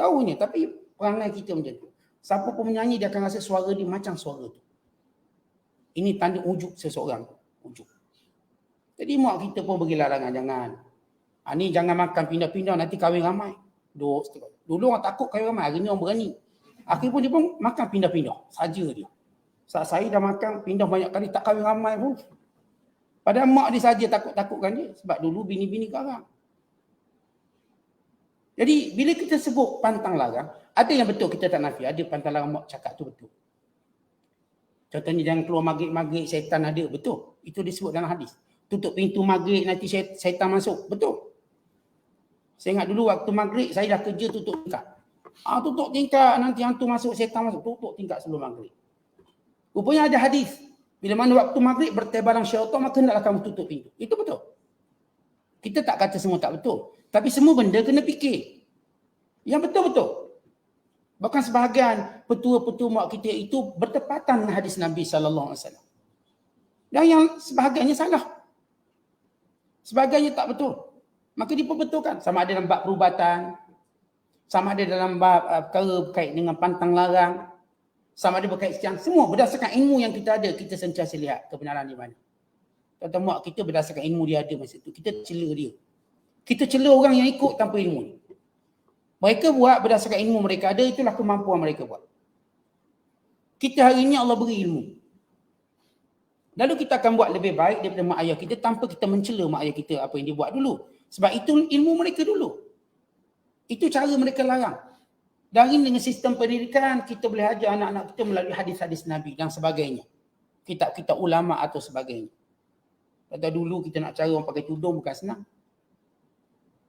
Jauhnya, tapi perangai kita macam tu. Siapa pun menyanyi dia akan rasa suara dia macam suara tu. Ini tanda wujud seseorang. Wujud. Jadi mak kita pun bagi larangan, jangan. Ni jangan makan pindah-pindah nanti kahwin ramai. Dulu orang takut kahwin ramai, hari ni orang berani. Akhir pun dia pun makan pindah-pindah. Saja dia. Saat saya dah makan pindah banyak kali tak kahwin ramai pun. Padahal mak dia saja takut-takutkan dia. Sebab dulu bini-bini garang. Jadi bila kita sebut pantang larang, ada yang betul kita tak nafi. Ada pantang larang mak cakap tu betul. Contohnya jangan keluar maghrib-maghrib, syaitan ada. Betul. Itu disebut dalam hadis. Tutup pintu maghrib nanti syaitan masuk. Betul. Saya ingat dulu waktu maghrib saya dah kerja tutup tingkap. Tutup tingkap nanti hantu masuk, syaitan masuk. Tutup tingkap sebelum maghrib. Rupanya ada hadis. Bila mana waktu maghrib bertebaran syaitan maka hendaklah kamu tutup pintu. Itu betul. Kita tak kata semua tak betul. Tapi semua benda kena fikir. Yang betul-betul. Bahkan sebahagian petua-petua mak kita itu bertepatan dengan hadis Nabi SAW. Dan yang sebahagiannya salah. Sebahagiannya tak betul. Maka diperbetulkan. Sama ada dalam bab perubatan. Sama ada dalam bab perkara berkait dengan pantang larang. Sama ada berkait siang. Semua berdasarkan ilmu yang kita ada. Kita sentiasa lihat kebenaran di mana. Kata mak kita berdasarkan ilmu dia ada masa itu. Kita cela dia. Kita cela orang yang ikut tanpa ilmu ni. Mereka buat berdasarkan ilmu mereka ada. Itulah kemampuan mereka buat. Kita hari ini Allah beri ilmu. Lalu kita akan buat lebih baik daripada mak ayah kita tanpa kita mencela mak ayah kita apa yang dia buat dulu. Sebab itu ilmu mereka dulu. Itu cara mereka larang. Dan dengan sistem pendidikan, kita boleh ajar anak-anak kita melalui hadis-hadis Nabi dan sebagainya. Kitab-kitab ulama atau sebagainya. Kata dulu kita nak cara orang pakai tudung bukan senang.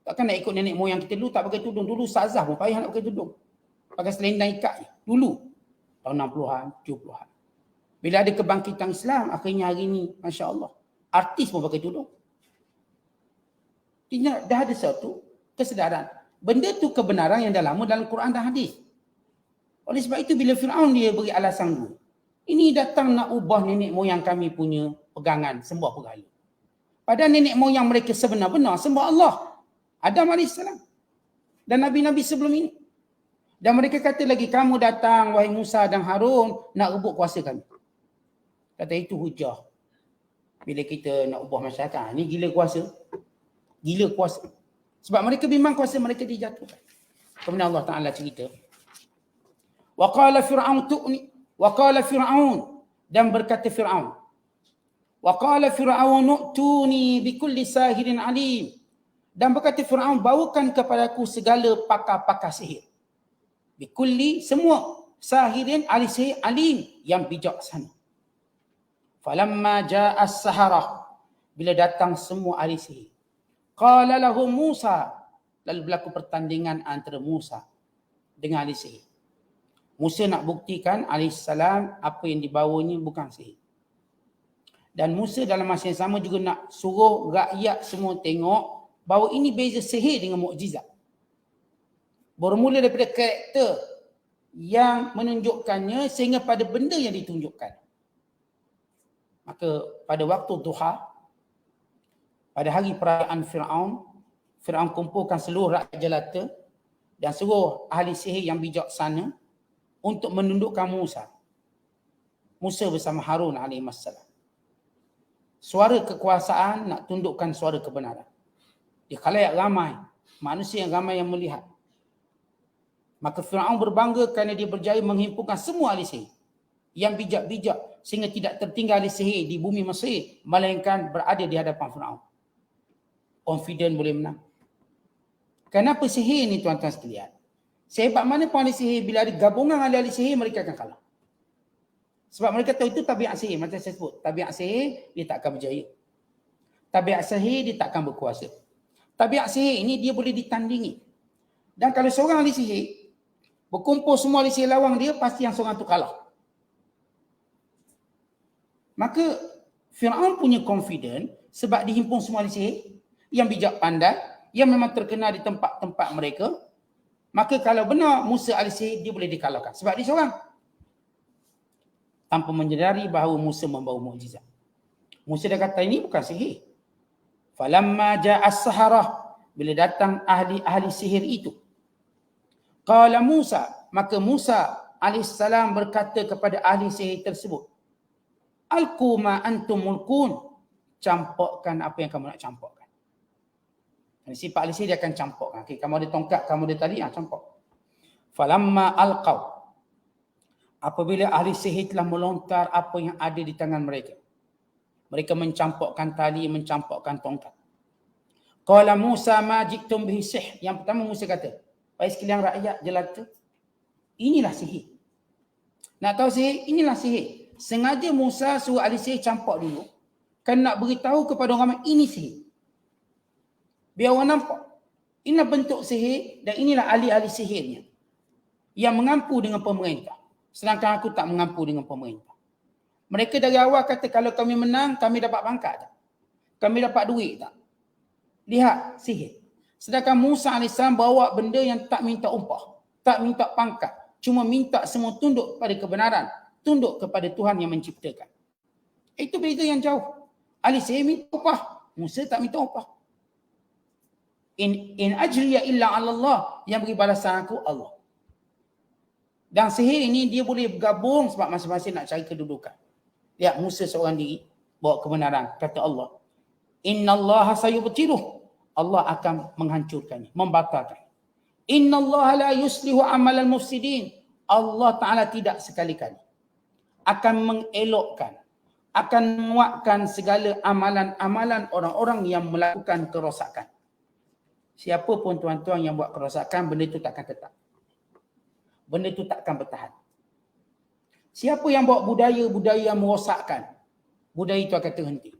Takkan nak ikut nenek moyang kita dulu tak pakai tudung. Dulu ustazah pun payah nak pakai tudung. Pakai selendang ikat je. Dulu. Tahun 60-an, 70-an. Bila ada kebangkitan Islam, akhirnya hari ini, Masya Allah, artis pun pakai tudung. Dah ada satu kesedaran. Benda tu kebenaran yang dah lama dalam Quran dan hadis. Oleh sebab itu, bila Fir'aun dia beri alasan dulu. Ini datang nak ubah nenek moyang kami punya pegangan, sembah berhala. Padahal nenek moyang mereka sebenar-benar sembah Allah. Adam AS. Dan Nabi-Nabi sebelum ini. Dan mereka kata lagi, kamu datang, wahai Musa dan Harun, nak rebut kuasa kami. Kata itu hujah. Bila kita nak ubah masyarakat, ni gila kuasa. Gila kuasa. Sebab mereka bimbang kuasa mereka dijatuhkan. Kemudian Allah Ta'ala cerita. Wa qala Fir'aun. Dan berkata Fir'aun. Wa qala Fir'aun tu'ni bikulli sahirin alim. Dan berkata Fir'aun, bawakan kepadaku segala pakar-pakar sihir. Bikulli, semua. Sahirin ahli sihir alim, yang bijaksana. Falamma ja'as saharah, bila datang semua ahli sihir. Qala lahum Musa, lalu berlaku pertandingan antara Musa dengan ahli sihir. Musa nak buktikan alaihissalam apa yang dibawanya bukan sihir. Dan Musa dalam masa yang sama juga nak suruh rakyat semua tengok bahawa ini beza sihir dengan mukjizat. Bermula daripada karakter yang menunjukkannya sehingga pada benda yang ditunjukkan. Maka pada waktu duha, pada hari perayaan Fir'aun kumpulkan seluruh rakyat jelata dan seluruh ahli sihir yang bijaksana untuk menundukkan Musa. Musa bersama Harun alaihissalam. Suara kekuasaan nak tundukkan suara kebenaran. Di khalayak ramai, manusia yang ramai yang melihat. Maka Fir'aun berbangga kerana dia berjaya menghimpunkan semua ahli sihir yang bijak-bijak sehingga tidak tertinggal ahli sihir di bumi Mesir melainkan berada di hadapan Fir'aun. Confident boleh menang. Kenapa sihir ni tuan-tuan sekalian? Sehebat mana pun ahli sihir, bila ada gabungan ahli sihir mereka akan kalah. Sebab mereka tahu itu tabiat sihir. Macam saya sebut, tabiat sihir dia tak akan berjaya. Tabiat sihir dia tak akan berkuasa. Tabiat sihir ini dia boleh ditandingi. Dan kalau seorang ahli sihir berkumpul semua ahli sihir lawang dia, pasti yang seorang tu kalah. Maka Fir'aun punya confident sebab dihimpun semua ahli sihir. yang bijak pandai, yang memang terkenal di tempat-tempat mereka, maka kalau benar Musa ahli sihir, dia boleh dikalahkan. Sebab dia seorang. Tanpa menyedari bahawa Musa membawa mukjizat. Musa dah kata ini bukan sihir. Falamma ja'as saharah, bila datang ahli sihir itu. Qala Musa, maka Musa alaihissalam berkata kepada ahli sihir tersebut, Alqu ma antum mulkun, campakkan apa yang kamu nak campakkan. Sifat ahli sihir dia akan campakkan. Okay, kamu ada tongkat, kamu ada tali, campak. Falamma alqaw, apabila ahli sihir telah melontar apa yang ada di tangan mereka. Mereka mencampakkan tali, mencampakkan tongkat. Qala Musa ma jiktum bihi sihr. Yang pertama Musa kata, wahai sekalian rakyat jelata, inilah sihir. Nak tahu sihir? Inilah sihir. Sengaja Musa suruh ahli sihir campak dulu. Kan nak beritahu kepada orang ramai, ini sihir. Biar orang nampak. Inilah bentuk sihir dan inilah ahli-ahli sihirnya. Yang mengampu dengan pemerintah. Sedangkan aku tak mengampu dengan pemerintah. Mereka dari awal kata kalau kami menang, kami dapat pangkat tak? Kami dapat duit tak? Lihat sihir. Sedangkan Musa AS bawa benda yang tak minta upah. Tak minta pangkat. Cuma minta semua tunduk pada kebenaran. Tunduk kepada Tuhan yang menciptakan. Itu beza yang jauh. Ahli sihir minta upah. Musa tak minta upah. In ajriya illa ala Allah. Yang beri balasan aku Allah. Dan sihir ini dia boleh bergabung sebab masing-masing nak cari kedudukan. Lihat Musa seorang diri bawa kebenaran. Kata Allah, Inna Allah sayubtiluh. Allah akan menghancurkannya, membatalkan. Inna Allah la yuslihu amal al-mufsidin. Allah Ta'ala tidak sekali-kali akan mengelokkan, akan menguatkan segala amalan-amalan orang-orang yang melakukan kerosakan. Siapa pun tuan-tuan yang buat kerosakan, benda itu takkan tetap. Benda itu takkan bertahan. Siapa yang bawa budaya-budaya yang merosakkan, budaya itu akan terhenti.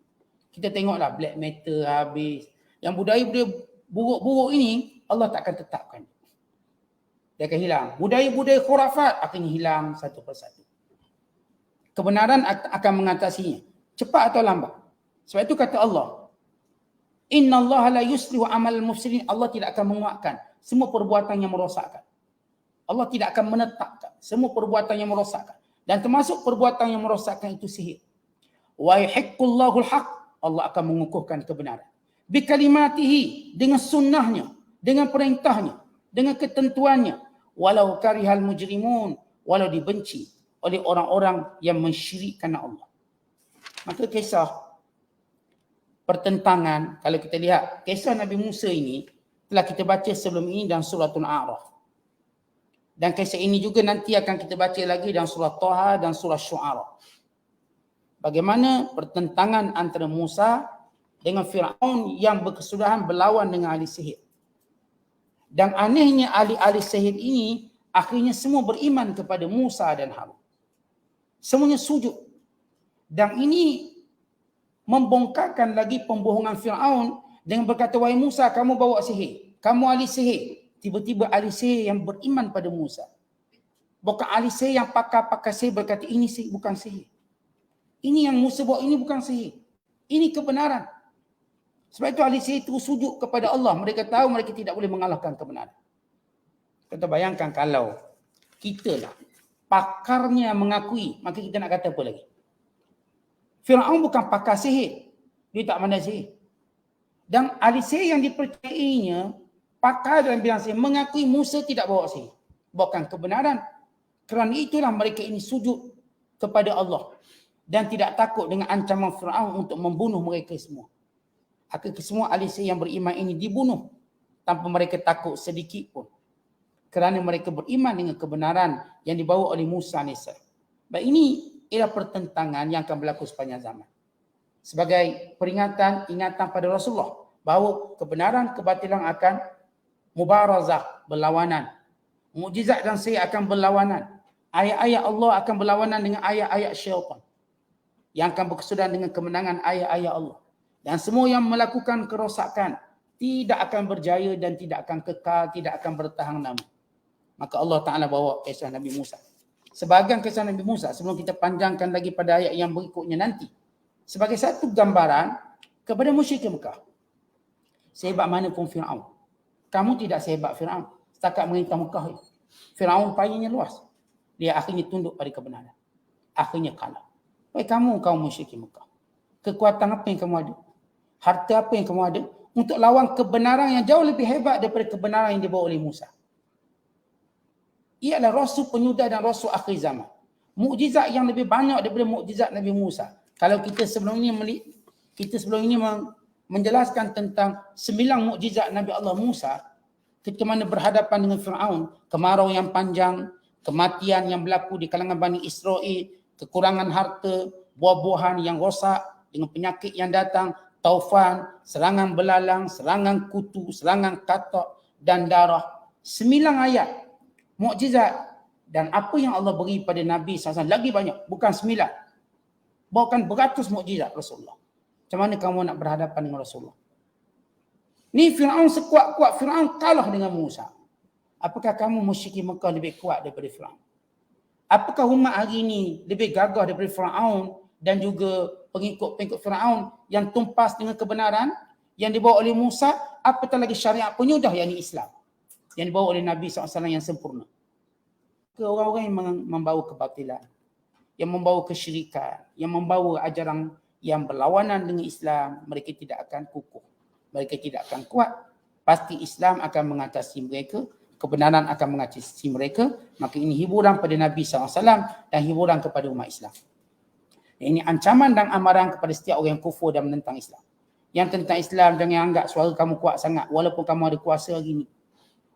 Kita tengoklah black metal habis. Yang budaya-budaya buruk-buruk ini, Allah takkan tetapkan. Dia akan hilang. Budaya-budaya khurafat akan hilang satu persatu. Kebenaran akan mengatasinya. Cepat atau lambat. Sebab itu kata Allah, Inna Allah la yuslihu amal mufsidin. Allah tidak akan menguatkan semua perbuatan yang merosakkan. Allah tidak akan menetapkan semua perbuatan yang merosakkan. Dan termasuk perbuatan yang merosakkan itu sihir. Wa yuhiqqullahu al-haq. Allah akan mengukuhkan kebenaran. Bi kalimatihi, dengan sunnahnya, dengan perintahnya, dengan ketentuannya. Walau karihal mujrimun, walau dibenci oleh orang-orang yang mensyirikkan Allah. Maka kisah pertentangan, kalau kita lihat kisah Nabi Musa ini telah kita baca sebelum ini dalam suratul A'raf. Dan kisah ini juga nanti akan kita baca lagi dalam surah Taha dan surah Syu'ara. Bagaimana pertentangan antara Musa dengan Fir'aun yang berkesudahan berlawan dengan ahli sihir. Dan anehnya ahli-ahli sihir ini akhirnya semua beriman kepada Musa dan Harun. Semuanya sujud. Dan ini membongkarkan lagi pembohongan Fir'aun dengan berkata, wahai Musa, kamu bawa sihir. Kamu ahli sihir. Tiba-tiba ahli sihir yang beriman pada Musa. Bukan ahli sihir yang pakar-pakar sihir berkata, ini sihir, bukan sihir. Ini yang Musa bawa, ini bukan sihir. Ini kebenaran. Sebab itu ahli sihir terus sujud kepada Allah. Mereka tahu mereka tidak boleh mengalahkan kebenaran. Kita bayangkan kalau kita lah pakarnya mengakui, maka kita nak kata apa lagi? Fir'aun bukan pakar sihir. Dia tak pandai sihir. Dan ahli sihir yang dipercayainya, pakar dalam bidang sihir, mengakui Musa tidak bawa sihir. Bukan kebenaran. Kerana itulah mereka ini sujud kepada Allah. Dan tidak takut dengan ancaman Fir'aun untuk membunuh mereka semua. Akhirnya semua ahli sihir yang beriman ini dibunuh tanpa mereka takut sedikit pun. Kerana mereka beriman dengan kebenaran yang dibawa oleh Musa AS. Baik, ini ialah pertentangan yang akan berlaku sepanjang zaman. Sebagai peringatan, ingatan pada Rasulullah bahawa kebenaran, kebatilan akan mubarazah, berlawanan. Mukjizat dan sihir akan berlawanan. Ayat-ayat Allah akan berlawanan dengan ayat-ayat syaitan. Yang akan berkesudahan dengan kemenangan ayat-ayat Allah. Dan semua yang melakukan kerosakan tidak akan berjaya dan tidak akan kekal, tidak akan bertahan lama. Maka Allah Ta'ala bawa kisah Nabi Musa. Sebahagian kisah Nabi Musa, sebelum kita panjangkan lagi pada ayat yang berikutnya nanti. Sebagai satu gambaran kepada musyrikin Mekah. sehebat mana pun Fir'aun. Kamu tidak sehebat Fir'aun. Setakat merintah Mekah. Fir'aun payahnya luas. Dia akhirnya tunduk pada kebenaran. Akhirnya kalah. Baik kamu, kaum musyrikin Mekah. Kekuatan apa yang kamu ada? Harta apa yang kamu ada? Untuk lawan kebenaran yang jauh lebih hebat daripada kebenaran yang dibawa oleh Musa. Ialah Rasul penyudah dan Rasul akhir zaman. Mukjizat yang lebih banyak daripada mukjizat Nabi Musa. Kalau kita sebelum ini menjelaskan tentang 9 mukjizat Nabi Allah Musa, ketika mana berhadapan dengan Fir'aun, kemarau yang panjang, kematian yang berlaku di kalangan Bani Israel, kekurangan harta, buah-buahan yang rosak dengan penyakit yang datang, taufan, serangan belalang, serangan kutu, serangan katak dan darah. 9 ayat mukjizat. Dan apa yang Allah beri pada Nabi SAW lagi banyak, bukan 9. Bahkan beratus mukjizat Rasulullah. Macam mana kamu nak berhadapan dengan Rasulullah? Ni Fir'aun sekuat-kuat Fir'aun kalah dengan Musa. Apakah kamu musyrikin Mekah lebih kuat daripada Fir'aun? Apakah umat hari ini lebih gagah daripada Fir'aun dan juga pengikut-pengikut Fir'aun yang tumpas dengan kebenaran yang dibawa oleh Musa, apatah lagi syariat penyudah yakni Islam yang dibawa oleh Nabi SAW yang sempurna. Ke orang-orang yang membawa kebatilan, yang membawa kesyirikan, yang membawa ajaran yang berlawanan dengan Islam, mereka tidak akan kukuh. Mereka tidak akan kuat. Pasti Islam akan mengatasi mereka, kebenaran akan mengatasi mereka. Maka ini hiburan pada Nabi SAW dan hiburan kepada umat Islam. Ini ancaman dan amaran kepada setiap orang yang kufur dan menentang Islam. Yang tentang Islam, jangan anggap suara kamu kuat sangat walaupun kamu ada kuasa hari ini.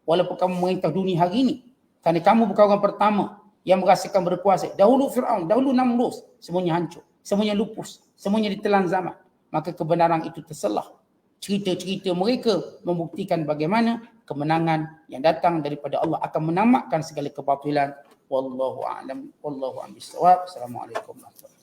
Walaupun kamu merintah dunia hari ini. Kerana kamu bukan orang pertama yang merasakan berkuasa. Dahulu Fir'aun, dahulu Namrus, semuanya hancur, semuanya lupus, semuanya ditelan zaman. Maka kebenaran itu terselah. Cerita-cerita mereka membuktikan bagaimana kemenangan yang datang daripada Allah akan menamatkan segala kebatilan. Wallahu a'lam, wallahu a'lam bissawab. Assalamualaikum warahmatullahi wabarakatuh.